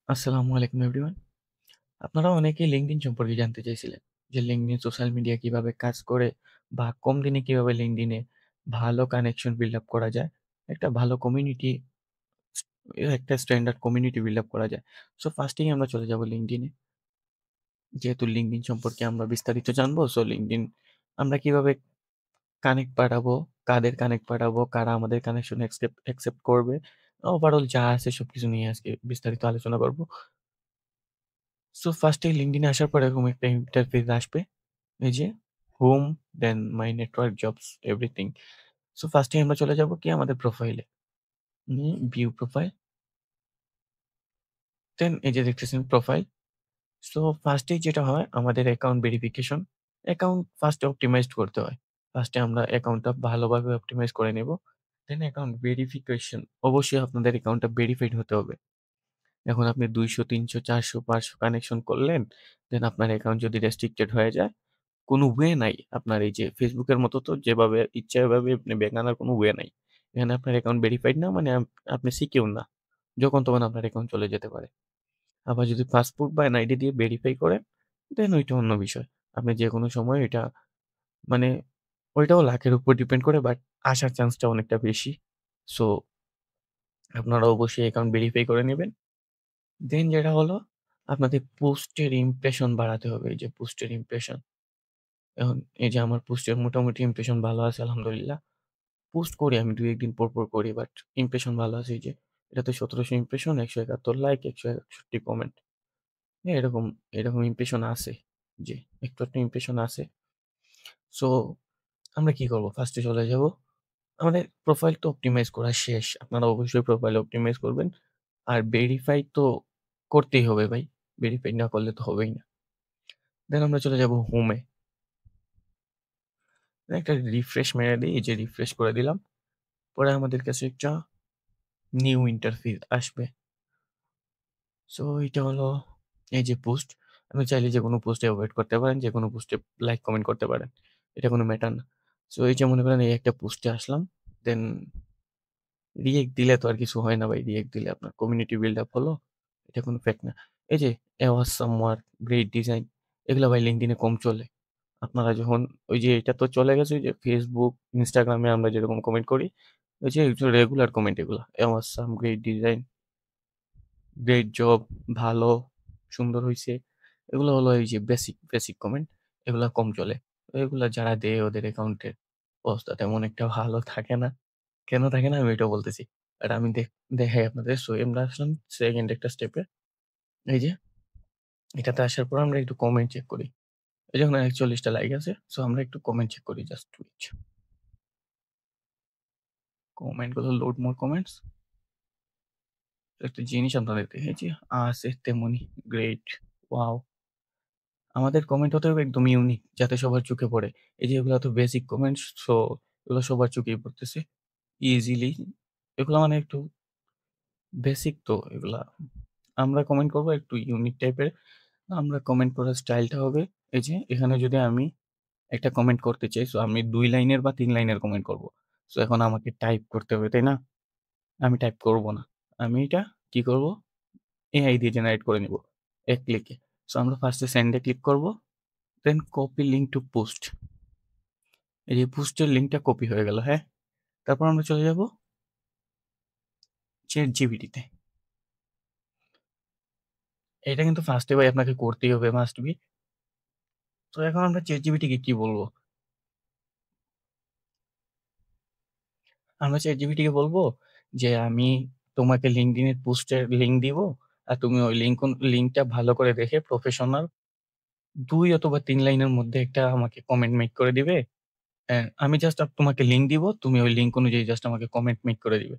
আসসালামু আলাইকুম এভরিওয়ান। আপনারা অনেকেই LinkedIn সম্পর্কে জানতে চাইছিলেন। যে LinkedIn সোশ্যাল মিডিয়া কিভাবে কাজ করে বা কম দিনে কিভাবে LinkedIn এ ভালো কানেকশন বিল্ড আপ করা যায়। একটা ভালো কমিউনিটি একটা স্ট্যান্ডার্ড কমিউনিটি বিল্ড আপ করা যায়। সো ফার্স্ট এই আমরা চলে যাব LinkedIn এ। যেহেতু LinkedIন সম্পর্কে আমরা বিস্তারিত জানবো। সো LinkedIn আমরা কিভাবে কানেক্ট পাঠাবো, কাদের কানেক্ট পাঠাবো, কারা আমাদের কানেকশন অ্যাকসেপ্ট করবে। ওভারঅল যা আছে সবকিছু নিয়ে আজকে বিস্তারিত আলোচনা করব। সো ফার্স্ট এই LinkedIn এ আসার পর এরকম একটা ইন্টারফেস আসবে। এই যে home, then my network, jobs, everything. So first এ আমরা চলে যাব কি আমাদের প্রোফাইলে। View profile. দেন এই যে দেখতেছেন প্রোফাইল। সো ফার্স্ট এই যেটা হয় আমাদের অ্যাকাউন্ট ভেরিফিকেশন। অ্যাকাউন্ট ফার্স্ট এ অপটিমাইজড করতে হয়। ফার্স্ট এ আমরা অ্যাকাউন্টটা ভালোভাবে অপটিমাইজ করে নেব। দেন অ্যাকাউন্ট ভেরিফিকেশন। অবশ্যই আপনাদের অ্যাকাউন্টটা ভেরিফাইড হতে হবে। এখন আপনি ২০০, ৩০০, ৪০০, ৫০০ কানেকশন করলেন। দেন আপনার অ্যাকাউন্ট যদি রেস্ট্রিক্টেড হয়ে যায়, কোনো ওয়ে নাই। আপনার এই যে Facebook এর মতো তো যেভাবে ইচ্ছা এভাবে আপনি ব্যাক আনার কোনো ওয়ে নাই। এখানে আপনার অ্যাকাউন্ট ভেরিফাইড না মানে আপনি সিকিউর না। যখন তখন আপনার অ্যাকাউন্ট চলে যেতে পারে। আবার যদি পাসপোর্ট বা এনআইডি দিয়ে ভেরিফাই করেন, দেন ওইটা অন্য বিষয়। আপনি যেকোনো সময় এটা মানে ওইটাও লাকের উপর ডিপেন্ড করে বাট আসার চান্সটা অনেকটা বেশি। সো আপনারা অবশ্যই অ্যাকাউন্ট ভেরিফাই করে নিবেন। দেন যেটা হলো আপনাদের পোস্টের ইমপ্রেশন বাড়াতে হবে। এই যে পোস্টের ইমপ্রেশন। এখন এই যে আমার পোস্টের মোটামুটি ইমপ্রেশন ভালো আছে আলহামদুলিল্লাহ। পোস্ট করি আমি ২-১ দিন পর করি। বাট ইমপ্রেশন ভালো আছে এই যে। এটাতে ১৭০০ ইমপ্রেশন, ১৭১ লাইক, ১৬১ কমেন্ট। হ্যাঁ, এরকম ইমপ্রেশন আছে। জি, একটু ইমপ্রেশন আছে। সো আমরা কি করব? ফার্স্ট এ চলে যাব। আমাদের প্রোফাইল তো অপটিমাইজ করা শেষ। আপনারা অবশ্যই প্রোফাইল অপটিমাইজ করবেন। আর ভেরিফাই তো করতেই হবে ভাই। ভেরিফাই না করলে তো হবেই না। দেন আমরা চলে যাব হোমে। একটা রিফ্রেশ মেরে দেই। এই যে রিফ্রেশ করে দিলাম। পরে আমাদের কাছে একটা নিউ ইন্টারফেস আসবে। সো এটা হলো এই যে পোস্ট। আপনি চাইলে যেকোনো পোস্টে এভয়েড করতে পারেন। যেকোনো পোস্টে লাইক, কমেন্ট করতে পারেন। এটা কোনো ম্যাটার না। সো এই যে মনে করেন এই একটা পোস্টে আসলাম। দেন রিঅ্যাক্ট দিলে তো আর কিছু হয় না ভাই। রিঅ্যাক্ট দিলে আপনার কমিউনিটি বিল্ড আপ হলো। এটা কোনো ফেক না। এই যে এ অসাম ওয়ার্ক, গ্রেট ডিজাইন এগুলো ভাই LinkedIn এ কম চলে। আপনারা যখন ওই যে এটা তো চলে গেছে ওই যে Facebook, Instagram এ আমরা যেরকম কমেন্ট করি, ওই যে রেগুলার কমেন্ট এগুলা। এ awesome, great design, great job, ভালো, সুন্দর হইছে। এগুলো হলো এই যে বেসিক কমেন্ট। এগুলা কম চলে। এগুলা যারা দেয় ওদের অ্যাকাউন্টের অবস্থা তেমন একটা ভালো থাকে না। কেন থাকে না আমি এটাও বলতেছি। আর আমি দেখাই আপনাদের। সো আমরা আসলাম 2nd একটা স্টেপে। এই যে এটাতে আসার পর আমরা একটু কমেন্ট চেক করি। এই দেখুন ৪১ টা লাইক আছে। সো আমরা একটু কমেন্ট চেক করি জাস্ট ওয়েট। কমেন্ট গুলো লোড মোর কমেন্টস। একটা জিনিস আপনাদের দেখাইছি। আছে তেমনই গ্রেট, ওয়াও! আমাদের কমেন্ট হতে হবে একদম ইউনিক যাতে সবার চোখে পড়ে। এই যে এগুলা তো বেসিক কমেন্টস সো এগুলো সবার চোখেই পড়তেছে ইজিলি। এগুলা মানে একটু বেসিক তো এগুলা। আমরা কমেন্ট করব একটু ইউনিক টাইপের। আমরা কমেন্ট করার স্টাইলটা হবে এই যে এখানে যদি আমি একটা কমেন্ট করতে চাই সো আমি ২ লাইনের বা ৩ লাইনের কমেন্ট করব। সো এখন আমাকে টাইপ করতে হবে, তাই না? আমি টাইপ করব না। আমি এটা কি করব? এআই দিয়ে জেনারেট করে নিব। এক ক্লিকে। সো আমরা ফার্স্ট এ সেন্ড এ ক্লিক করব। দেন কপি লিঙ্ক টু পোস্ট। এই যে পোস্টের লিঙ্কটা কপি হয়ে গেল, হ্যাঁ? তারপর আমরা চলে যাব ChatGPT তে। এটা কিন্তু ফার্স্ট এ ভাই আপনাকে করতেই হবে মাস্ট বি। তো এখন আমরা ChatGPT কে কি বলব? আমরা ChatGPT কে বলব যে, "আমি তোমাকে LinkedIn এর পোস্টের লিঙ্ক দিব। আর তুমি ওই লিঙ্কটা ভালো করে দেখে প্রফেশনাল ২ অথবা ৩ লাইনের মধ্যে একটা আমাকে কমেন্ট মেক করে দিবে। আমি জাস্ট তোমাকে লিঙ্ক দিব। তুমি ওই লিঙ্ক অনুযায়ী জাস্ট আমাকে কমেন্ট মেক করে দিবে।"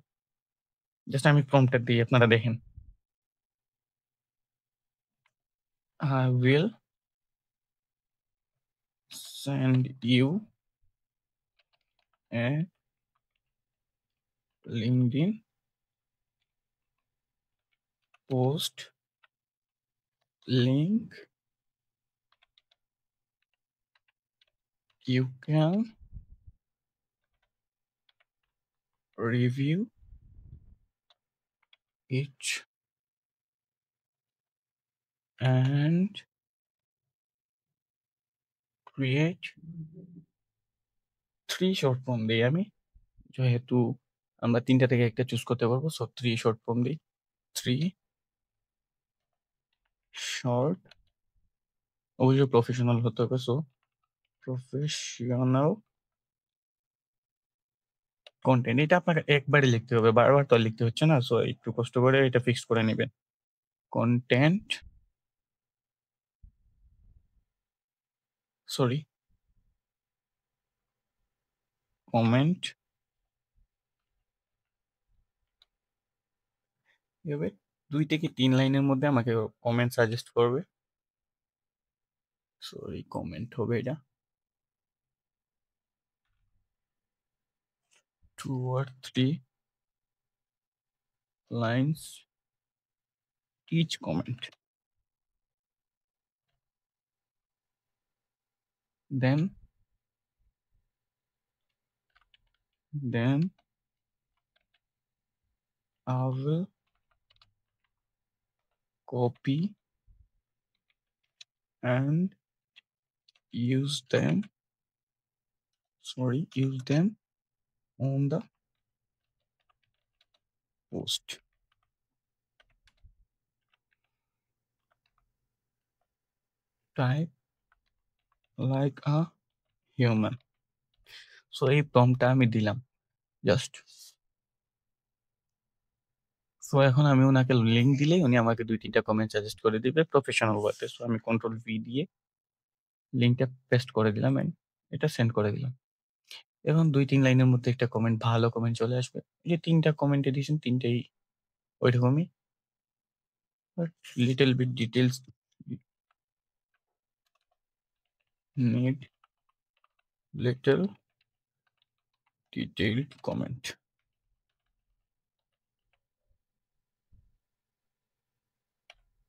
জাস্ট আমি প্রম্পটটা দেই আপনারা দেখেন। I will send you a LinkedIn post link. You can review it and create 3 short form দেই আমি। যেহেতু আমরা ৩ টা থেকে একটা চুজ করতে পারবো। সো 3 short form দেই। 3 short অবশ্যই প্রফেশনাল হতে হবে। সো প্রফেশনাল কনটেন্ট এটা আপনাকে একবারে লিখতে হবে। বারবার তো আর লিখতে হচ্ছে না। সো একটু কষ্ট করে এটা ফিক্সড করে নিবেন। কনটেন্ট সরি কমেন্ট এভাবে ২ থেকে ৩ লাইনের মধ্যে আমাকে কমেন্ট সাজেস্ট করবে। সরি কমেন্ট হবে এটা। 2 or 3 lines each comment. Then then I will copy and use them on the post. Type like a human. So এই প্রম্পটটা আমি দিলাম জাস্ট। সো এখন আমি উনাকে লিঙ্ক দিলেই উনি আমাকে ২-৩ টা কমেন্ট সাজেস্ট করে দিবে প্রফেশনাল ওয়েতে। সো আমি কন্ট্রোল ভি দিয়ে লিঙ্কটা পেস্ট করে দিলাম এন্ড এটা সেন্ড করে দিলাম। এখন ২-৩ লাইনের মধ্যে একটা কমেন্ট ভালো কমেন্ট চলে আসবে। এই যে ৩ টা কমেন্টে দিয়েছেন ৩ টাই ওইরকমই। But little bit details need little detailed comment.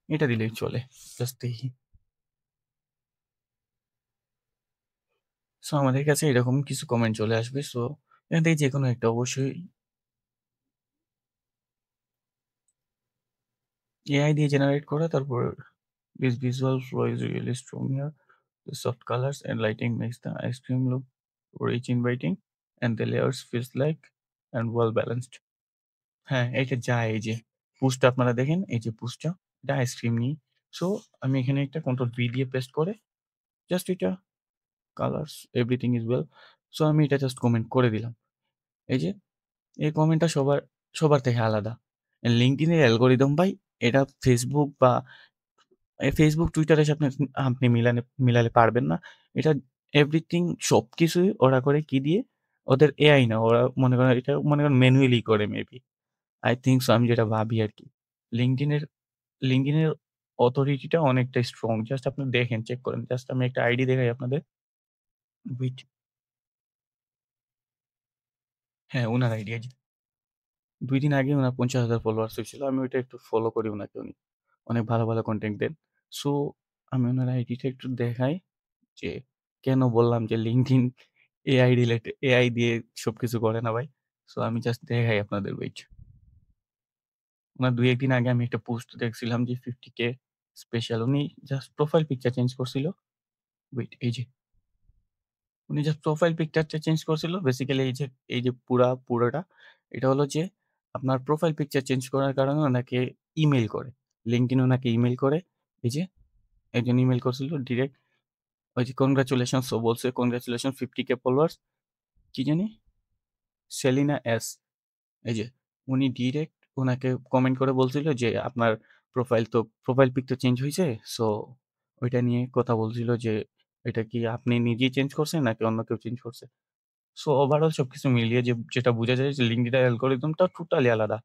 এটা দিলেই চলে। জাস্ট দেখি। সো আমাদের কাছে এরকম কিছু কমেন্ট চলে আসবে। সো এখান থেকে যেকোনো একটা অবশ্যই এআই দিয়ে জেনারেট করা। তারপর this visual flow is really strong here. The soft colors and lighting makes the ice cream look rich inviting and the layers feels like and well balanced. হ্যাঁ, এইটা যায় এই যে পুশটা আপনারা দেখেন এই যে পুশটা এটা আইসক্রিম নিয়ে। সো আমি এখানে একটা কন্ট্রোল ভি দিয়ে পেস্ট করে জাস্ট এটা colours everything is well. So আমি এটা জাস্ট কমেন্ট করে দিলাম। এই যে এই কমেন্টটা সবার থেকে আলাদা। LinkedIn এর অ্যালগরিদম ভাই এটা Facebook বা Facebook, Twitter এর সাথে আপনি মিলালে পারবেন না। এটা এভরিথিং সবকিছুই ওরা করে কি দিয়ে? ওদের এআই না। ওরা মনে করেন এটা মনে করেন ম্যানুয়ালি করে মেবি। I think so আমি যেটা ভাবি আরকি। LinkedIn এর LinkedIn এর অথরিটিটা অনেকটাই স্ট্রং। জাস্ট আপনি দেখেন, চেক করেন। জাস্ট আমি একটা আইডি দেখাই আপনাদের। ওয়েট হ্যাঁ, উনার আইডি এই যে ২ দিন আগে উনার ৫০,০০০ ফলোয়ার্স হয়েছিল। আমি ওইটা একটু ফলো করি উনাকে। উনি অনেক ভালো, ভালো কনটেন্ট দেন। সো আমি উনার আইডিটা একটু দেখাই যে কেন বললাম যে LinkedIn এআই দিয়ে সবকিছু করে না ভাই। সো আমি জাস্ট দেখাই আপনাদের ওয়েট। উনার ২-১ দিন আগে আমি একটা পোস্ট দেখছিলাম যে 50K স্পেশাল। উনি জাস্ট প্রোফাইল পিকচার চেঞ্জ করছিল। ওয়েট এই যে উনি জাস্ট প্রোফাইল পিকচারটা চেঞ্জ করছিল। বেসিক্যালি এই যে পুরোটা এটা হলো যে আপনার প্রোফাইল পিকচার চেঞ্জ করার কারণে ওনাকে ইমেইল করে। LinkedIn ওনাকে ইমেইল করে। এই যে একজন ইমেইল করছিল ডিরেক্ট ওই যে কনগ্রাচুলেশনস ও বলছে কনগ্রাচুলেশন 50K ফলোয়ার্স। কি জানি? সেলিনা এস। এই যে উনি ডিরেক্ট উনাকে কমেন্ট করে বলছিল যে আপনার প্রোফাইল পিক তো চেঞ্জ হইছে। সো ওইটা নিয়ে কথা বলছিল যে এটা কি আপনি নিজেই চেঞ্জ করছেন নাকি অন্য কেউ চেঞ্জ করছে? সো ওভারঅল সবকিছু মিলিয়ে যেটা বোঝা যায় যে LinkedIn এর অ্যালগরিদমটা টোটালি আলাদা।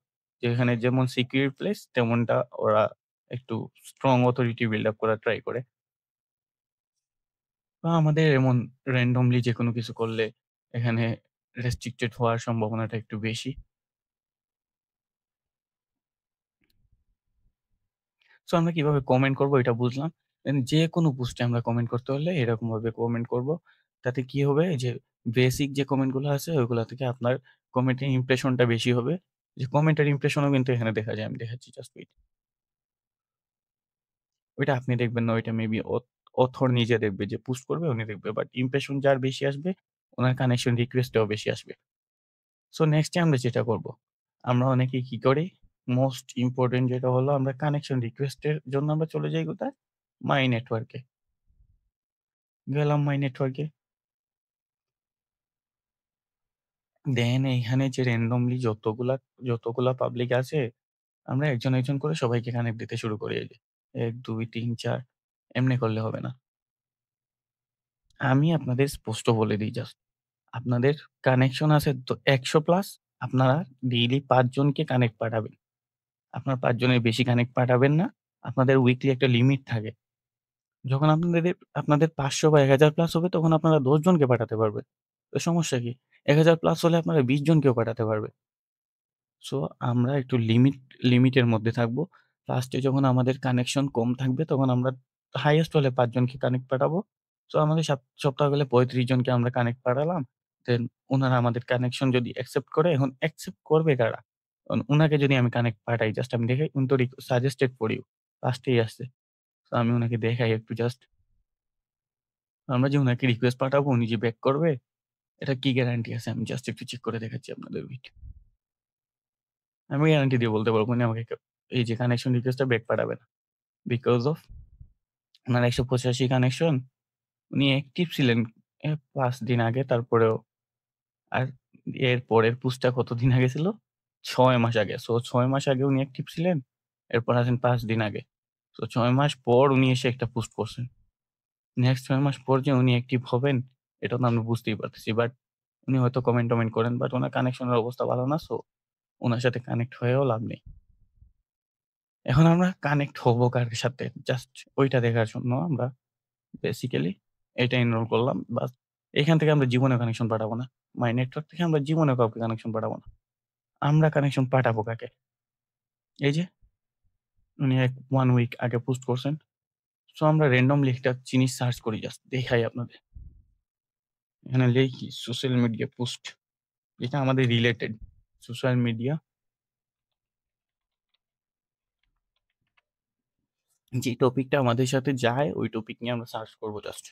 যেখানে যেমন সিকিউর প্লেস তেমনটা ওরা একটু স্ট্রং অথরিটি বিল্ড আপ করার ট্রাই করে। বা আমাদের এমন randomly যেকোনো কিছু করলে এখানে রেস্ট্রিক্টেড হওয়ার সম্ভাবনাটা একটু বেশি। সো আমরা কিভাবে কমেন্ট করব এটা বুঝলাম। দেন যেকোনো পোস্টে আমরা কমেন্ট করতে হলে এরকমভাবে কমেন্ট করব। তাতে কি হবে যে বেসিক যে কমেন্ট গুলো আছে ওইগুলা থেকে আপনার কমেন্টের ইমপ্রেশনটা বেশি হবে। যে কমেন্টের ইমপ্রেশনও কিন্তু এখানে দেখা যায়। আমি দেখাচ্ছি জাস্ট ওয়েট। ওইটা আপনি দেখবেন না, ওইটা মেবি অথর নিজে দেখবে যে পুশ করবে উনি দেখবে। বাট ইমপ্রেশন যার বেশি আসবে, উনার কানেকশন রিকোয়েস্টটাও বেশি আসবে। সো নেক্সট এ আমরা যেটা করব, আমরা অনেকেই কি করি? মোস্ট ইম্পোর্টেন্ট যেটা হলো আমরা কানেকশন রিকোয়েস্ট এর জন্য আমরা চলে যাই কোথায়? মাই নেটওয়ার্কে। গেলাম মাই নেটওয়ার্কে। দেন এইখানে যে randomly যতগুলা পাবলিক আছে, আমরা একজন, একজন করে সবাইকে কানেক্ট দিতে শুরু করি এই যে ১, ২, ৩, ৪ এমনি করলে হবে না। আমি আপনাদের স্পষ্ট বলে দিই জাস্ট। আপনাদের কানেকশন আছে তো ১০০ প্লাস, আপনারা ডেইলি ৫ জনকে কানেক্ট পাঠাবেন। আপনার ৫ জনের বেশি কানেক্ট পাঠাবেন না। আপনাদের উইকলি একটা লিমিট থাকে। যখন আপনাদের ৫০০ বা ১০০০ প্লাস হবে তখন আপনারা ১০ জনকে পাঠাতে পারবেন। তো সমস্যা কি? ১০০০ প্লাস হলে আপনারা ২০ জনকেও পাঠাতে পারবেন। সো আমরা একটু লিমিটের মধ্যে থাকবো। লাস্টে যখন আমাদের কানেকশন কম থাকবে তখন আমরা হাইয়েস্ট হলে ৫ জনকে কানেক্ট পাঠাবো। সো আমাদের সপ্তাহ গেলে ৩৫ জনকে আমরা কানেক্ট পাঠালাম। দেন উনারা আমাদের কানেকশন যদি অ্যাকসেপ্ট করে, এখন অ্যাকসেপ্ট করবে কারা? উনাকে যদি আমি কানেক্ট পাঠাই, জাস্ট আমি দেখাই উনি তো সাজেস্টেড ফর ইউ লাস্টেই আসছে। সো আমি উনাকে দেখাই একটু জাস্ট। আমরা যে উনাকে রিকোয়েস্ট পাঠাবো উনি যে ব্যাক করবে, এটা কি গ্যারান্টি আছে? আমি জাস্ট একটু চেক করে দেখাচ্ছি আপনাদের ওয়েট। আমি গ্যারান্টি দিয়ে বলতে পারব উনি আমাকে এই যে কানেকশন রিকোয়েস্টটা ব্যাক পাঠাবে না। বিকজ অফ উনার ১৮৫ কানেকশন, উনি অ্যাক্টিভ ছিলেন ৫ দিন আগে, তারপরেও আর এর পরের পুশটা কতদিন আগে ছিল? ৬ মাস আগে। সো ৬ মাস আগে উনি অ্যাক্টিভ ছিলেন। এরপর আছেন ৫ দিন আগে। সো ৬ মাস পর উনি এসে একটা পোস্ট করছেন। নেক্সট ৬ মাস পর যে উনি অ্যাক্টিভ হবেন, এটা তো আমরা বুঝতেই পারতেছি। বাট উনি হয়তো কমেন্ট-টমেন্ট করেন, বাট উনার কানেকশনের অবস্থা ভালো না। সো উনার সাথে কানেক্ট হয়েও লাভ নেই। এখন আমরা কানেক্ট হবো কার সাথে? জাস্ট ওইটা দেখার জন্য আমরা বেসিক্যালি এটা এনরোল করলাম। বাস এখান থেকে আমরা জীবনেও কানেকশন পাঠাবো না। মাই নেটওয়ার্ক থেকে আমরা জীবনেও কাউকে কানেকশন পাঠাবো না। আমরা কানেকশন পাঠাবো কাকে? এই যে উনি ১ উইক আগে পোস্ট করছেন। সো আমরা randomly একটা জিনিস সার্চ করি, জাস্ট দেখাই আপনাদের। এখানে লিখি সোশ্যাল মিডিয়া পোস্ট। এটা আমাদের রিলেটেড। সোশ্যাল মিডিয়া যে টপিকটা আমাদের সাথে যায় ওই টপিক নিয়ে আমরা সার্চ করব জাস্ট।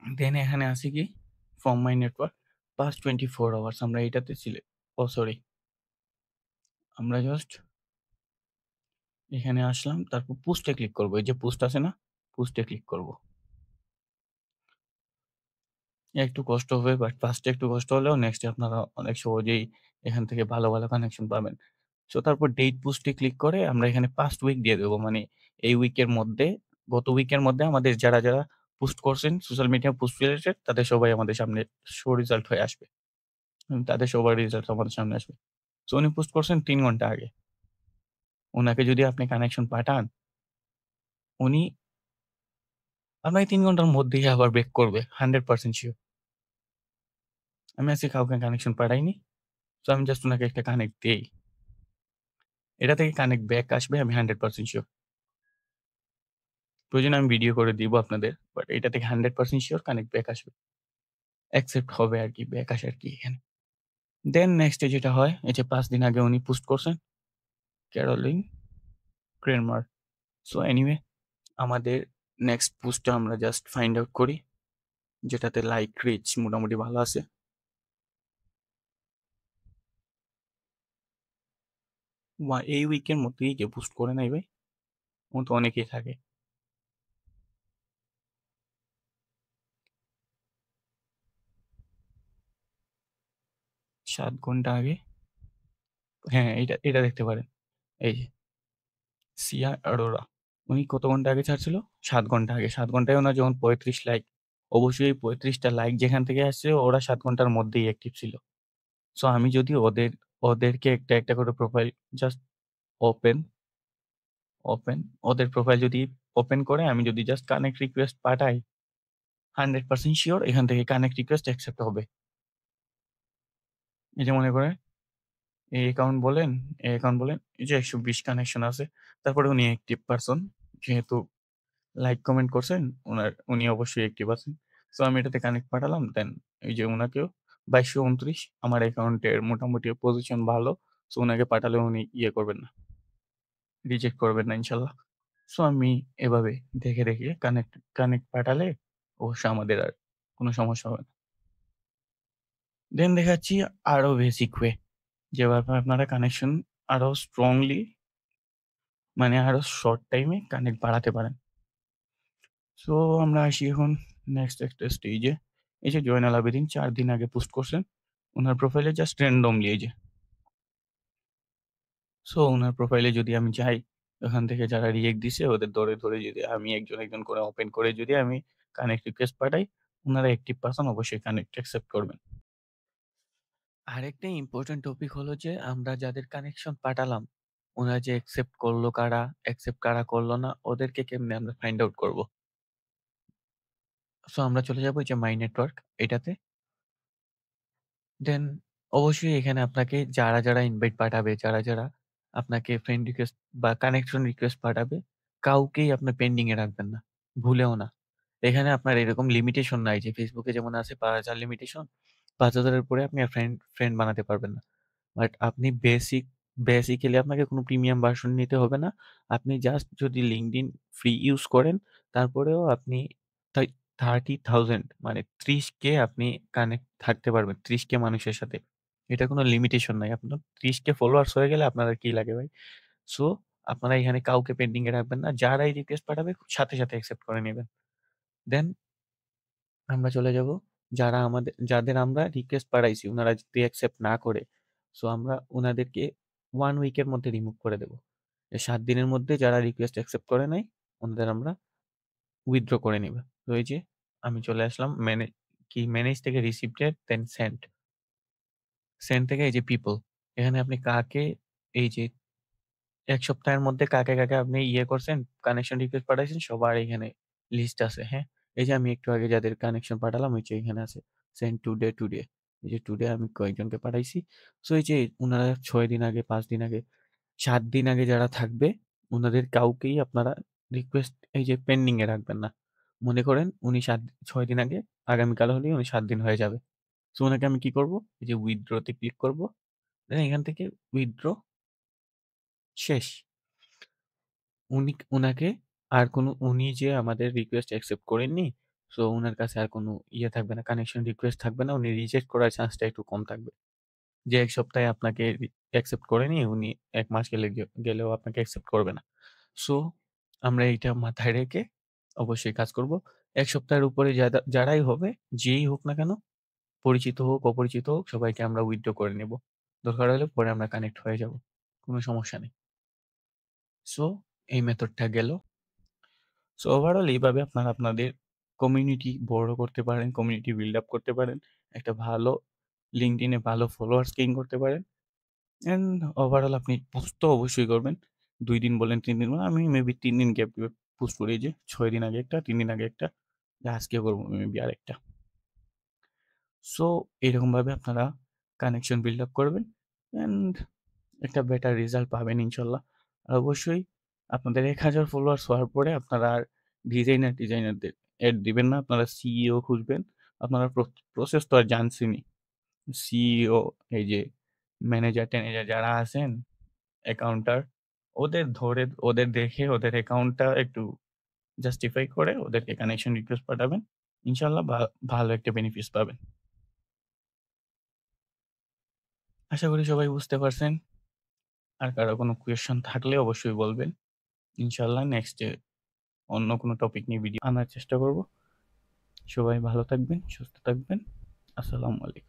দেন এখানে আছে কি? From my network past 24 hours আমরা এটাতে সরি, আমরা জাস্ট এখানে আসলাম। তারপর পোস্টে ক্লিক করব। এই যে পোস্ট আছে না? পোস্টে ক্লিক করব। একটু কষ্ট হবে, বাট ফার্স্ট এ একটু কষ্ট হলেও নেক্সট এ আপনারা অনেক সহজেই এখান থেকে ভালো, ভালো কানেকশন পাবেন। সো তারপর ডেট পোস্টে ক্লিক করে আমরা এখানে পাস্ট উইক দিয়ে দেব। মানে এই উইকের মধ্যে, গত উইকের মধ্যে আমাদের যারা পোস্ট করছেন সোশ্যাল মিডিয়া পোস্ট রিলেটেড তাদের সবাই আমাদের সামনে রিজাল্ট হয়ে আসবে। তাদের সবার রেজাল্ট আমাদের সামনে আসবে। সো উনি পোস্ট করছেন ৩ ঘন্টা আগে। উনাকে যদি আপনি কানেকশন পাঠান, উনি আপনাকে ৩ ঘন্টার মধ্যেই আবার ব্যাক করবে। 100% সিউর। আমি আজকে কাউকে কানেকশন পাঠাইনি। সো আমি জাস্ট উনাকে একটা কানেক্ট দেই। এটা থেকে কানেক্ট ব্যাক আসবে আমি 100% সিউর। প্রয়োজনে আমি ভিডিও করে দিব আপনাদের। বাট এটা থেকে 100% সিউর কানেক্ট ব্যাক আসবে। অ্যাকসেপ্ট হবে আরকি, ব্যাক আসে আরকি এখানে। দেন নেক্সট এ যেটা হয়, এই যে ৫ দিন আগে উনি পোস্ট করছেন, ক্যারোলিন ক্রেমার। সো এনিওয়ে আমাদের নেক্সট পোস্টটা আমরা জাস্ট ফাইন্ড আউট করি। যেটাতে লাইক রিচ মোটামুটি ভালো আছে। এই উইকের মধ্যেই কেউ পোস্ট করে নাই ভাই? এমন তো অনেকেই থাকে। ৭ ঘন্টা আগে, হ্যাঁ, এটা দেখতে পারেন। এই যে সিয়া আরোরা। উনি কত ঘন্টা আগে ছাড়ছিল? ৭ ঘন্টা আগে। ৭ ঘন্টায় উনার যখন ৩৫ লাইক, অবশ্যই ৩৫ টা লাইক যেখান থেকে আসছে ওরা ৭ ঘন্টার মধ্যেই অ্যাক্টিভ ছিল। সো আমি যদি ওদেরকে একটা করে প্রোফাইল জাস্ট ওপেন, ওপেন ওদের প্রোফাইল যদি ওপেন করে আমি যদি জাস্ট কানেক্ট রিকোয়েস্ট পাঠাই, 100% সিউর এখান থেকে কানেক্ট রিকোয়েস্ট অ্যাকসেপ্ট হবে। এই যে মনে করেন এই অ্যাকাউন্ট বলেন, এই অ্যাকাউন্ট বলেন, এই যে ১২০ কানেকশন আছে। তারপরে উনি অ্যাক্টিভ পারসন। যেহেতু লাইক কমেন্ট করছেন, উনি অবশ্যই অ্যাক্টিভ আছেন। সো আমি এটাতে কানেক্ট পাঠালাম। দেন এই যে উনাকেও 2229 আমার অ্যাকাউন্টের মোটামুটি পজিশন ভালো। সো উনাকে পাঠালে উনি ইয়ে করবেন না, রিজেক্ট করবেন না ইনশাআল্লাহ। সো আমি এভাবে দেখে, দেখে কানেক্ট পাঠালে অবশ্য আমাদের আর কোনো সমস্যা হবে না। দেন দেখাচ্ছি আরো বেসিক ওয়ে, যেভাবে আপনারা কানেকশন আরো স্ট্রংলি মানে আরো শর্ট টাইমে কানেক্ট বাড়াতে পারেন। সো আমরা আসি এখন নেক্সট একটা স্টেজে। এই যে জয়নাল আবেদীন ৪ দিন আগে পোস্ট করছেন। উনার প্রোফাইলে জাস্ট randomly এই যে। সো উনার প্রোফাইলে যদি আমি যাই, ওখান থেকে যারা রিঅ্যাক্ট দিছে ওদের ধরে, ধরে যদি আমি একজন, একজন করে ওপেন করে যদি আমি কানেক্ট রিকোয়েস্ট পাঠাই, উনারা অ্যাক্টিভ পারসন অবশ্যই কানেক্ট অ্যাকসেপ্ট করবেন। আরেকটা ইম্পোর্টেন্ট টপিক হলো যে আমরা যাদের কানেকশন পাঠালাম, ওনারা যে অ্যাকসেপ্ট করলো কারা, অ্যাকসেপ্ট কারা করলো না, ওদেরকে কেমনে আমরা ফাইন্ড আউট করব? সো আমরা চলে যাবো এই যে মাই নেটওয়ার্ক এটাতে। দেন অবশ্যই এখানে আপনাকে যারা, যারা ইনভাইট পাঠাবে, যারা, যারা আপনাকে ফ্রেন্ড রিকোয়েস্ট বা কানেকশন রিকোয়েস্ট পাঠাবে, কাউকেই আপনি পেন্ডিং এ রাখবেন না। ভুলেও না। এখানে আপনার এরকম লিমিটেশন নাই যে Facebook এ যেমন আছে ৫,০০০ লিমিটেশন। ৫,০০০ এর উপরে আপনি আর ফ্রেন্ড বানাতে পারবেন না। বাট আপনি বেসিক্যালি আপনাকে কোনো প্রিমিয়াম ভার্সন নিতে হবে না। আপনি জাস্ট যদি LinkedIn ফ্রি ইউজ করেন, তারপরেও আপনি তাই 30,000 মানে ৩০K আপনি কানেক্ট থাকতে পারবেন ৩০K মানুষের সাথে। এটা কোনো লিমিটেশন নাই। আপনার ৩০K ফলোয়ার্স হয়ে গেলে আপনার আর কি লাগে ভাই? সো আপনারা এখানে কাউকে পেন্ডিং এ রাখবেন না। যারাই রিকোয়েস্ট পাঠাবে সাথে, সাথে অ্যাকসেপ্ট করে নিবেন। দেন আমরা চলে যাব যাদের আমরা রিকোয়েস্ট পাঠাইছি উনারা যদি অ্যাকসেপ্ট না করে, সো আমরা উনাদেরকে 1 উইকের মধ্যে রিমুভ করে দেব। ৭ দিনের মধ্যে যারা রিকোয়েস্ট অ্যাকসেপ্ট করে নাই, উনাদের আমরা উইথড্র করে নিব। তো এই যে আমি চলে আসলাম ম্যানেজ থেকে রিসিপ্টেড দেন সেন্ট। সেন্ট থেকে এই যে পিপল। এখানে আপনি কাকে এই যে ১ সপ্তাহের মধ্যে কাকে, কাকে আপনি ইয়ে করছেন, কানেকশন রিকোয়েস্ট পাঠাইছেন সবার এখানে লিস্ট আছে, হ্যাঁ? এই যে আমি একটু আগে যাদের কানেকশন পাঠালাম ওই যে এখানে আছে। Send today. এই যে টুডে আমি কয়েকজনকে পাঠাইছি। সো এই যে উনারা ৬ দিন আগে, ৫ দিন আগে, ৭ দিন আগে যারা থাকবে উনাদের কাউকেই আপনারা রিকোয়েস্ট এই যে পেন্ডিং এ রাখবেন না। মনে করেন উনি ৬ দিন আগে, আগামীকাল হলেই উনি ৭ দিন হয়ে যাবে। সো উনাকে আমি কি করব? এই যে উইথড্র তে ক্লিক করব। দেন এখান থেকে উইথড্র শেষ। উনাকে আর কোনো উনি যে আমাদের রিকোয়েস্ট অ্যাকসেপ্ট করেননি, সো উনার কাছে আর কোনো ইয়ে থাকবে না, কানেকশন রিকোয়েস্ট থাকবে না। উনি রিজেক্ট করার চান্সটা একটু কম থাকবে। যে ১ সপ্তাহে আপনাকে অ্যাকসেপ্ট করেনি, উনি ১ মাস গেলেও আপনাকে অ্যাকসেপ্ট করবে না। সো আমরা এইটা মাথায় রেখে অবশ্যই কাজ করব। ১ সপ্তাহের উপরে যারাই হবে, যেই হোক না কেন, পরিচিত হোক, অপরিচিত হোক, সবাইকে আমরা উইথড্র করে নেব। দরকার হলে পরে আমরা কানেক্ট হয়ে যাব। কোনো সমস্যা নেই। সো এই মেথডটা গেল। সো ওভারঅল এইভাবে আপনারা আপনাদের কমিউনিটি বড় করতে পারেন, কমিউনিটি বিল্ড আপ করতে পারেন। একটা ভালো LinkedIn এ ভালো ফলোয়ার্স গেইন করতে পারেন। অ্যান্ড ওভারঅল আপনি পোস্ট তো অবশ্যই করবেন। ২ দিন বলেন, ৩ দিন বলেন। আমি মেবি ৩ দিন গ্যাপ দিয়ে পোস্ট করি এই যে ৬ দিন আগে একটা, ৩ দিন আগে একটা। আজকে করব মেবি আরেকটা। সো এরকমভাবে আপনারা কানেকশন বিল্ড আপ করবেন অ্যান্ড একটা বেটার রেজাল্ট পাবেন ইনশাল্লাহ। আর অবশ্যই আপনাদের ১,০০০ ফলোয়ার্স হওয়ার পরে আপনারা আর ডিজাইনারদের এড দিবেন না। আপনারা সিইও খুঁজবেন। আপনারা প্রসেস তো আর জানছেনই। সিইও এই যে ম্যানেজার-ট্যানেজার যারা আছেন, অ্যাকাউন্টার, ওদের দেখে ওদের অ্যাকাউন্টটা একটু জাস্টিফাই করে ওদেরকে কানেকশন রিকোয়েস্ট পাঠাবেন। ইনশাআল্লাহ ভালো একটা বেনিফিটস পাবেন। আশা করি সবাই বুঝতে পারছেন। আর কারো কোনো কোয়েশ্চেন থাকলে অবশ্যই বলবেন। ইনশাআল্লাহ নেক্সট এ অন্য কোনো টপিক নিয়ে ভিডিও আনার চেষ্টা করব। সবাই ভালো থাকবেন, সুস্থ থাকবেন। আসসালামু আলাইকুম।